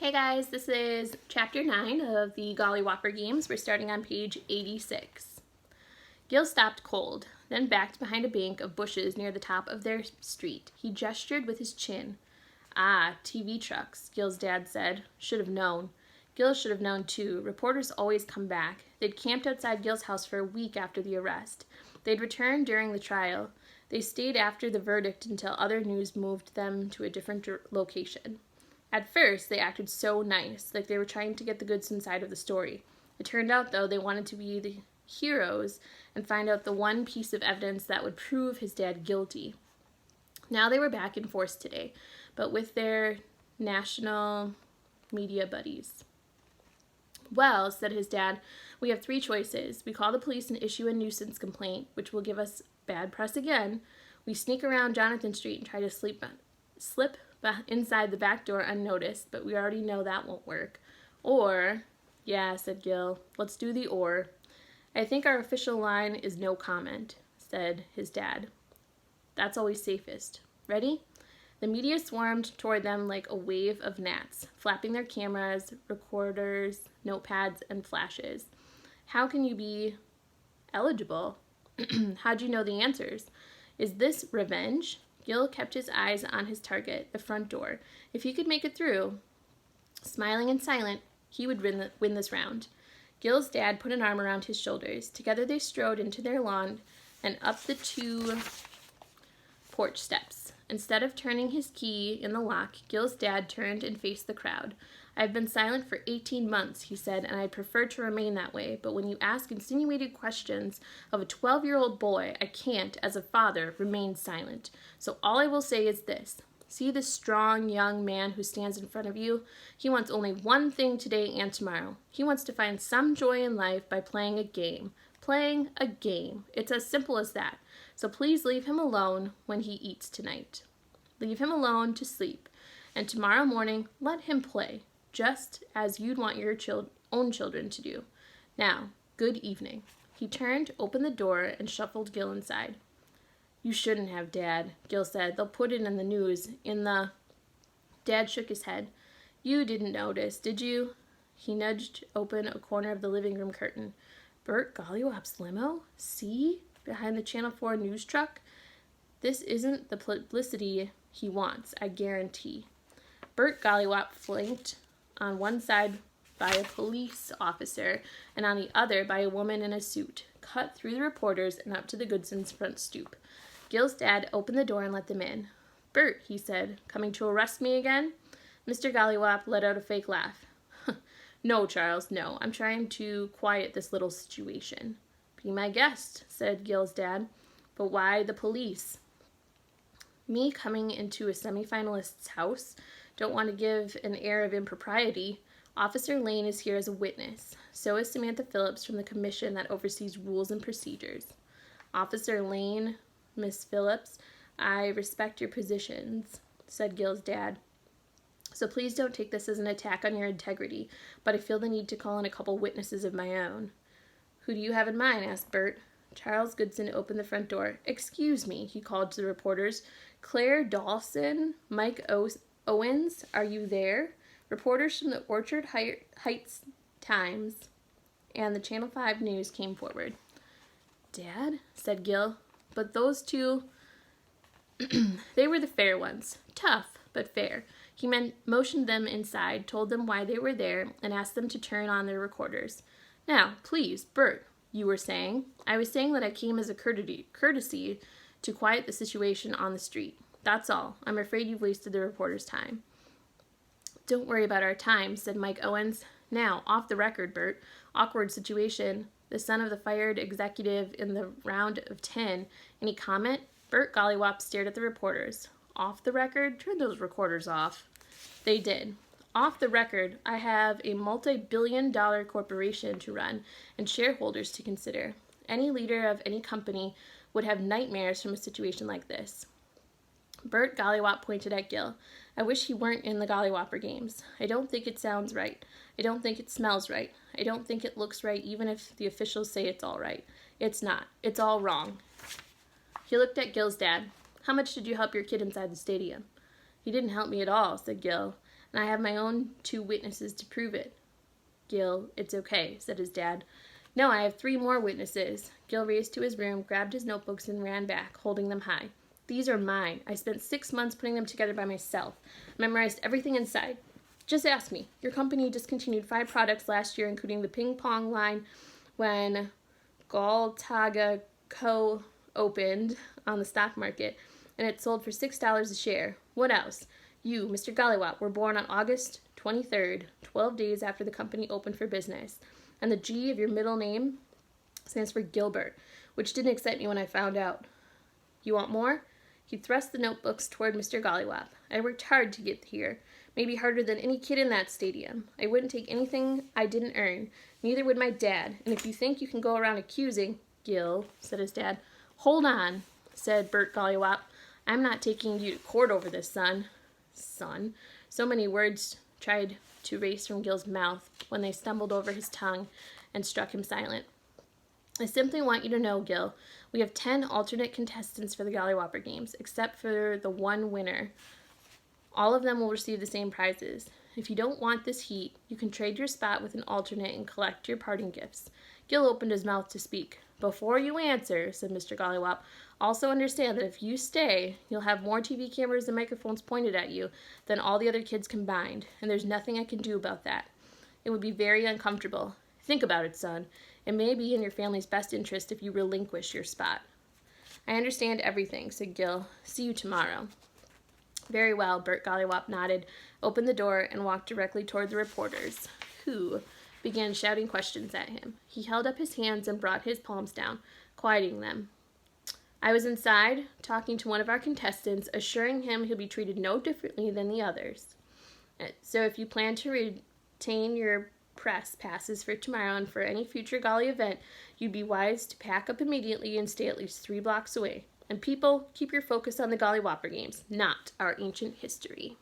Hey guys, this is chapter 9 of the GollyWhopper games. We're starting on page 86. Gil stopped cold, then backed behind a bank of bushes near the top of their street. He gestured with his chin. Ah, TV trucks, Gil's dad said. Should have known. Gil should have known too. Reporters always come back. They'd camped outside Gil's house for a week after the arrest. They'd returned during the trial. They stayed after the verdict until other news moved them to a different location. At first, they acted so nice, like they were trying to get the Goodson side of the story. It turned out, though, they wanted to be the heroes and find out the one piece of evidence that would prove his dad guilty. Now they were back in force today, but with their national media buddies. Well, said his dad, we have 3 choices. We call the police and issue a nuisance complaint, which will give us bad press again. We sneak around Jonathan Street and try to slip inside the back door unnoticed, but we already know that won't work. Or, yeah, said Gil, let's do the or. I think our official line is no comment, said his dad. That's always safest. Ready? The media swarmed toward them like a wave of gnats, flapping their cameras, recorders, notepads, and flashes. How can you be eligible? How'd you know the answers? Is this revenge? Gil kept his eyes on his target, the front door. If he could make it through, smiling and silent, he would win this round. Gil's dad put an arm around his shoulders. Together they strode into their lawn and up the 2 porch steps. Instead of turning his key in the lock, Gil's dad turned and faced the crowd. I've been silent for 18 months, he said, and I'd prefer to remain that way, but when you ask insinuated questions of a 12-year-old boy, I can't, as a father, remain silent. So all I will say is this. See this strong young man who stands in front of you? He wants only one thing today and tomorrow. He wants to find some joy in life by playing a game. Playing a game. It's as simple as that. So please leave him alone when he eats tonight. Leave him alone to sleep. And tomorrow morning, let him play, just as you'd want your own children to do. Now, good evening. He turned, opened the door, and shuffled Gil inside. You shouldn't have, Dad, Gil said. They'll put it in the news, Dad shook his head. You didn't notice, did you? He nudged open a corner of the living room curtain. Bert GollyWhopper's limo? See? Behind the Channel 4 news truck? This isn't the publicity he wants, I guarantee. Bert GollyWhopper flanked on one side by a police officer and on the other by a woman in a suit, cut through the reporters and up to the Goodsons' front stoop. Gil's dad opened the door and let them in. Bert, he said, coming to arrest me again? Mr. GollyWhopper let out a fake laugh. No, Charles, no. I'm trying to quiet this little situation. Be my guest, said Gil's dad. But why the police? Me coming into a semifinalist's house? Don't want to give an air of impropriety. Officer Lane is here as a witness. So is Samantha Phillips from the commission that oversees rules and procedures. Officer Lane, Miss Phillips, I respect your positions, said Gil's dad. So please don't take this as an attack on your integrity, but I feel the need to call in a couple witnesses of my own. Who do you have in mind? Asked Bert. Charles Goodson opened the front door. Excuse me, he called to the reporters. Claire Dawson, Mike Owens, are you there? Reporters from the Orchard Heights Times and the Channel 5 News came forward. Dad, said Gil, but those 2, they were the fair ones. Tough, but fair. He motioned them inside, told them why they were there, and asked them to turn on their recorders. Now, please, Bert, you were saying? I was saying that I came as a courtesy to quiet the situation on the street. That's all. I'm afraid you've wasted the reporter's time. Don't worry about our time, said Mike Owens. Now, off the record, Bert. Awkward situation. The son of the fired executive in the round of 10. Any comment? Bert GollyWhopper stared at the reporters. Off the record? Turn those recorders off. They did. Off the record, I have a multi-billion-dollar corporation to run and shareholders to consider. Any leader of any company would have nightmares from a situation like this. Bert GollyWhopper pointed at Gil. I wish he weren't in the GollyWhopper games. I don't think it sounds right. I don't think it smells right. I don't think it looks right even if the officials say it's all right. It's not. It's all wrong. He looked at Gil's dad. How much did you help your kid inside the stadium? He didn't help me at all, said Gil. and I have my own 2 witnesses to prove it. Gil, it's okay, said his dad. No, I have 3 more witnesses. Gil raced to his room, grabbed his notebooks, and ran back, holding them high. These are mine. I spent 6 months putting them together by myself. Memorized everything inside. Just ask me. Your company discontinued 5 products last year, including the ping pong line, when Galtaga Co. opened on the stock market, and it sold for $6 a share. What else? You, Mr. GollyWhopper, were born on August 23rd, 12 days after the company opened for business. And the G of your middle name stands for Gilbert, which didn't excite me when I found out. You want more? He thrust the notebooks toward Mr. GollyWhopper. I worked hard to get here, maybe harder than any kid in that stadium. I wouldn't take anything I didn't earn. Neither would my dad. And if you think you can go around accusing... Gil, said his dad. Hold on, said Bert GollyWhopper. I'm not taking you to court over this, son. Son. So many words tried to race from Gil's mouth when they stumbled over his tongue and struck him silent. I simply want you to know, Gil, we have 10 alternate contestants for the GollyWhopper games, except for the one winner. All of them will receive the same prizes. If you don't want this heat, you can trade your spot with an alternate and collect your parting gifts. Gil opened his mouth to speak. Before you answer, said Mr. GollyWhopper, also understand that if you stay, you'll have more TV cameras and microphones pointed at you than all the other kids combined, and there's nothing I can do about that. It would be very uncomfortable. Think about it, son. It may be in your family's best interest if you relinquish your spot. I understand everything, said Gil. See you tomorrow. Very well, Bert GollyWhopper nodded, opened the door, and walked directly toward the reporters, who began shouting questions at him. He held up his hands and brought his palms down, quieting them. I was inside, talking to one of our contestants, assuring him he'll be treated no differently than the others. So if you plan to retain your press passes for tomorrow and for any future Golly event, you'd be wise to pack up immediately and stay at least 3 blocks away. And people, keep your focus on the GollyWhopper games, not our ancient history.